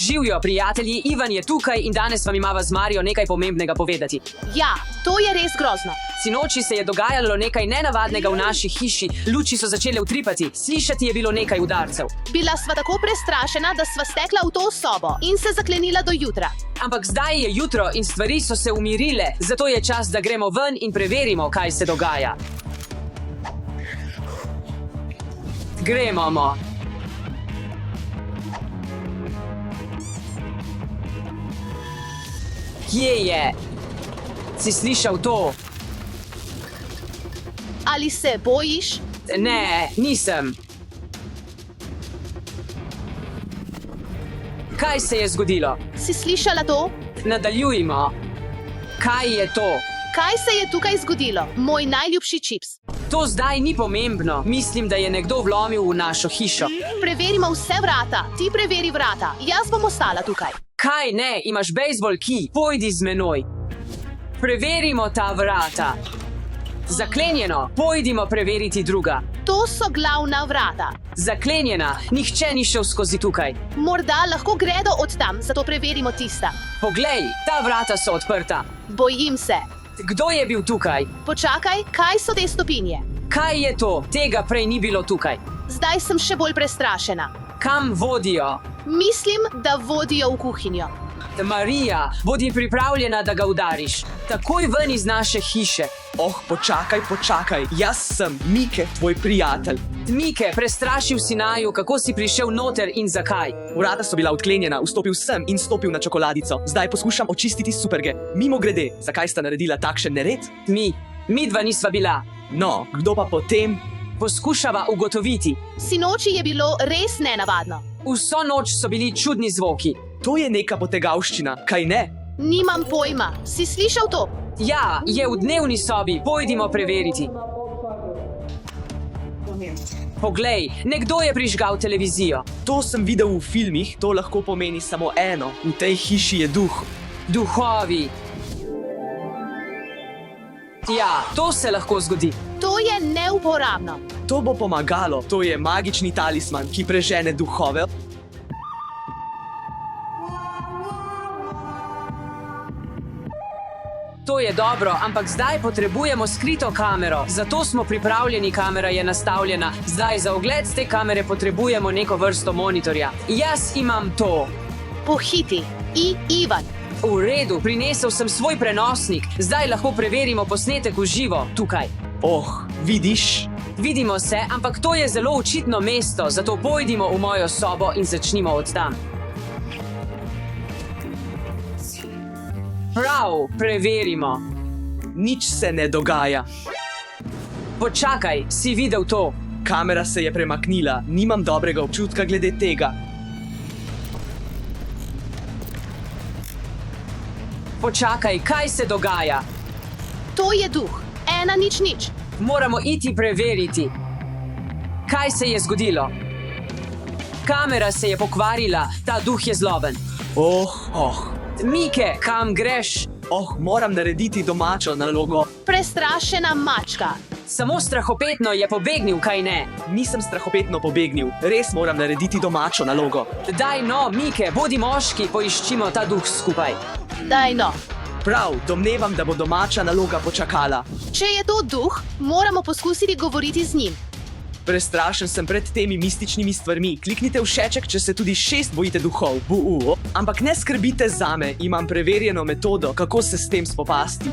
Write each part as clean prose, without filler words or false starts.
Živjo, prijatelji, Ivan je tukaj in danes vam imava z Marijo nekaj pomembnega povedati. Ja, to je res grozno. Sinoči se je dogajalo nekaj nenavadnega v naši hiši, luči so začele utripati, slišati je bilo nekaj udarcev. Bila sva tako prestrašena, da sva stekla v to sobo in se zaklenila do jutra. Ampak zdaj je jutro in stvari so se umirile, zato je čas, da gremo ven in preverimo, kaj se dogaja. Gremo. Kje je? Si slišal to? Ali se bojiš? Ne, nisem. Kaj se je zgodilo? Si slišala to? Nadaljujmo. Kaj je to? Kaj se je tukaj zgodilo? Moj najljubši čips. To zdaj ni pomembno. Mislim, da je nekdo vlomil v našo hišo. Preverimo vse vrata. Ti preveri vrata. Jaz bom ostala tukaj. Kaj ne? Imaš bejzbol kij? Pojdi z menoj. Preverimo ta vrata. Zaklenjeno. Pojdimo preveriti druga. To so glavna vrata. Zaklenjena. Nihče ni šel skozi tukaj. Morda lahko gredo od tam, zato preverimo tista. Poglej, ta vrata so odprta. Bojim se. Kdo je bil tukaj? Počakaj, kaj so te stopinje? Kaj je to? Tega prej ni bilo tukaj. Zdaj sem še bolj prestrašena. Kam vodijo? Mislim, da vodijo v kuhinjo. Marija, bodi pripravljena, da ga udariš. Takoj ven iz naše hiše. Počakaj. Jaz sem Mike, tvoj prijatelj. Mike, prestrašil si naju, kako si prišel noter in zakaj. Vrata so bila odklenjena, vstopil sem in stopil na čokoladico. Zdaj poskušam očistiti superge. Mimogrede, zakaj sta naredila takšen nered? Mi dva nisva bila. No, kdo pa potem? Poskušava ugotoviti. Sinoči je bilo res nenavadno. Vso noč so bili čudni zvoki. To je neka potegavščina, kaj ne? Nimam pojma. Si slišal to? Ja, je v dnevni sobi. Pojdimo preveriti. Poglej, nekdo je prižgal televizijo. To sem videl v filmih, to lahko pomeni samo eno. V tej hiši je duh. Duhovi. Ja, to se lahko zgodi. To je neuporabno. To bo pomagalo. To je magični talisman, ki prežene duhove. To je dobro, ampak zdaj potrebujemo skrito kamero. Zato smo pripravljeni, kamera je nastavljena. Zdaj za ogled te kamere potrebujemo neko vrsto monitorja. Jaz imam to. Pohiti. Ivan. V redu, prinesel sem svoj prenosnik. Zdaj lahko preverimo posnetek v živo, tukaj. Vidiš? Vidimo se, ampak to je zelo očitno mesto, zato pojdimo v mojo sobo in začnimo od tam. Prav, preverimo. Nič se ne dogaja. Počakaj, si videl to? Kamera se je premaknila, nimam dobrega občutka glede tega. Počakaj, kaj se dogaja? To je duh. 1-0. Moramo iti preveriti. Kaj se je zgodilo? Kamera se je pokvarila, ta duh je zloben. Mike, kam greš? Moram narediti domačo nalogo. Prestrašena mačka. Samo strahopetno je pobegnil, kaj ne? Nisem strahopetno pobegnil, res moram narediti domačo nalogo. Daj no, Mike, bodi moški, poiščimo ta duh skupaj. Daj no. Prav, domnevam, da bo domača naloga počakala. Če je to duh, moramo poskusiti govoriti z njim. Prestrašen sem pred temi mističnimi stvarmi. Kliknite všeček, če se tudi 6 bojite duhov. Ampak ne skrbite zame, imam preverjeno metodo, kako se s tem spopasti.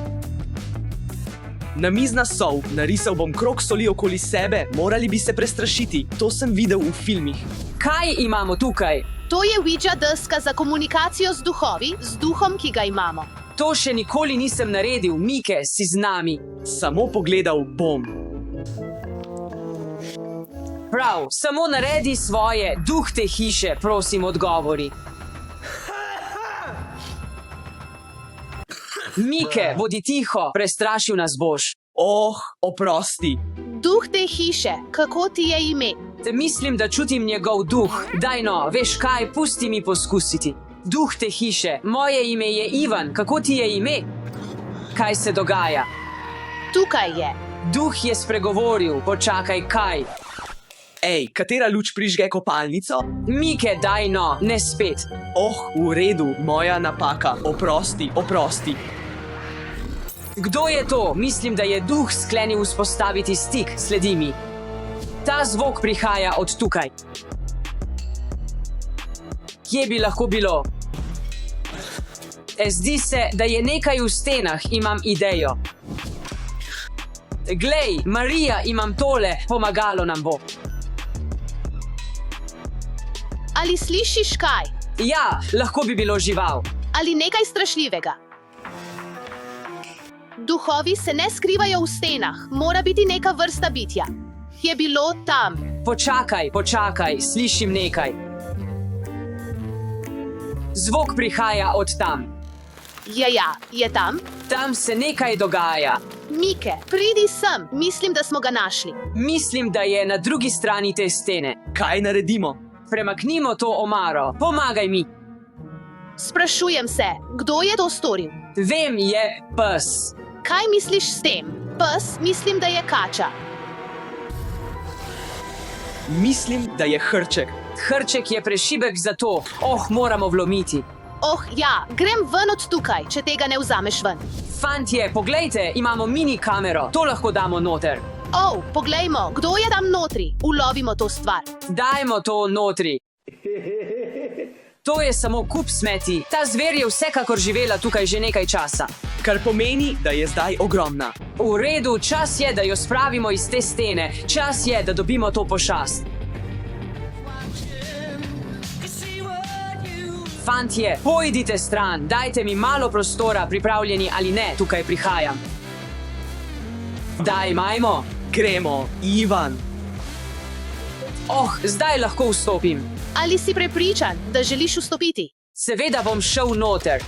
Namizna sol, narisal bom krog soli okoli sebe, morali bi se prestrašiti. To sem videl v filmih. Kaj imamo tukaj? To je Ouija deska za komunikacijo z duhovi, z duhom, ki ga imamo. To še nikoli nisem naredil, Mike, si z nami. Samo pogledal bom. Prav, samo naredi svoje, duh te hiše, prosim, odgovori. Mike, bodi tiho, prestrašil nas boš. Oprosti. Duh te hiše, kako ti je ime? Mislim, da čutim njegov duh. Daj no, veš kaj, pusti mi poskusiti. Duh te hiše, moje ime je Ivan, kako ti je ime? Kaj se dogaja? Tukaj je. Duh je spregovoril, počakaj kaj. Ej, katera luč prižge kopalnico? Mike, daj no, ne spet. Oh, v redu, moja napaka. Oprosti, oprosti. Kdo je to? Mislim, da je duh sklenil vzpostaviti stik. Sledi mi. Ta zvok prihaja od tukaj. Kje bi lahko bilo? Zdi se, da je nekaj v stenah, imam idejo. Glej, Marija, imam tole, pomagalo nam bo. Ali slišiš kaj? Ja, lahko bi bilo žival. Ali nekaj strašljivega? Duhovi se ne skrivajo v stenah, mora biti neka vrsta bitja. Je bilo tam. Počakaj, počakaj, slišim nekaj. Zvok prihaja od tam. Ja, je tam? Tam se nekaj dogaja. Mike, pridi sem, mislim, da smo ga našli. Mislim, da je na drugi strani te stene. Kaj naredimo? Premaknimo to omaro, pomagaj mi. Sprašujem se, kdo je to storil? Vem, je pes. Kaj misliš s tem? Pes, mislim, da je kača. Mislim, da je hrček. Hrček je prešibek za to. Oh, moramo vlomiti. Oh, ja, grem ven od tukaj, če tega ne vzameš ven. Fantje, poglejte, imamo mini kamero, to lahko damo noter. Oh, poglejmo, kdo je tam notri? Ulovimo to stvar. Dajmo to notri. To je samo kup smeti. Ta zver je vsekakor živela tukaj že nekaj časa. Kar pomeni, da je zdaj ogromna. V redu, čas je, da jo spravimo iz te stene. Čas je, da dobimo to pošast. Fantje, pojdite stran, dajte mi malo prostora, pripravljeni ali ne, tukaj prihajam. Daj, majmo. Gremo, Ivan. Oh, zdaj lahko vstopim. Ali si prepričan, da želiš vstopiti? Seveda bom šel noter.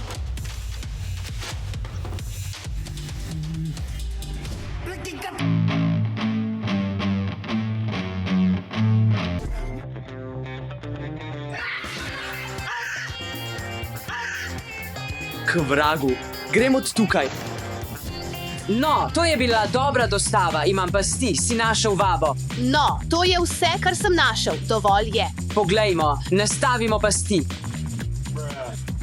K vragu. Grem od tukaj. No, to je bila dobra dostava, imam pasti, si našel vabo. No, to je vse, kar sem našel, dovolj je. Poglejmo, nastavimo pasti.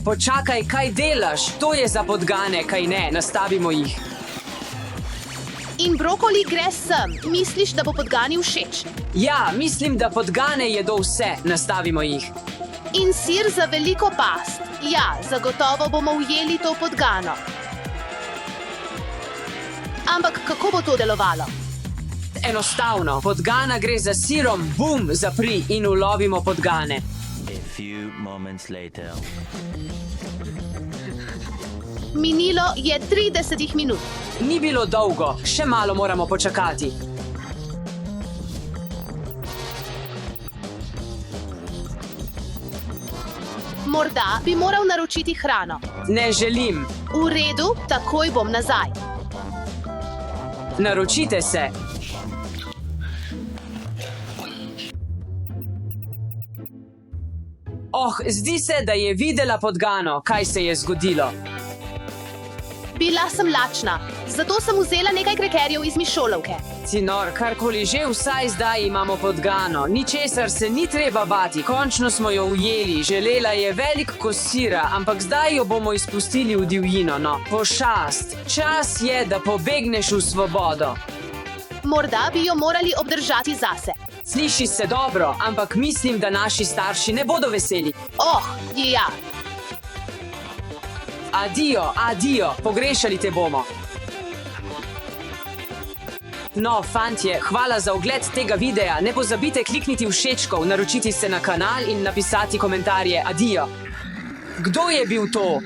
Počakaj, kaj delaš? To je za podgane, kaj ne, nastavimo jih. In brokoli gre sem, misliš, da bo podgani všeč? Ja, mislim, da podgane jedo vse, nastavimo jih. In sir za veliko past. Ja, zagotovo bomo ujeli to podgano. Ampak kako bo to delovalo? Enostavno, podgana gre za sirom, bum, zapri in ulovimo podgane. A few moments later. Minilo je 30 minut. Ni bilo dolgo, še malo moramo počakati. Morda bi moral naročiti hrano. Ne želim. V redu, takoj bom nazaj. Naročite se. Oh, zdi se, da je videla podgano, kaj se je zgodilo. Bila sem lačna, zato sem vzela nekaj krekerjev iz mišolovke. Sinor, karkoli že, vsaj zdaj imamo podgano. Ničesar se ni treba bati, končno smo jo ujeli. Želela je velik kos sira, ampak zdaj jo bomo izpustili v divjino, no. Pošast, čas je, da pobegneš v svobodo. Morda bi jo morali obdržati zase. Sliši se dobro, ampak mislim, da naši starši ne bodo veseli. Oh, ja. Adijo, adijo, pogrešali te bomo. No, fantje, hvala za ogled tega videa. Ne pozabite klikniti všečkov, naročiti se na kanal in napisati komentarje. Adijo. Kdo je bil to?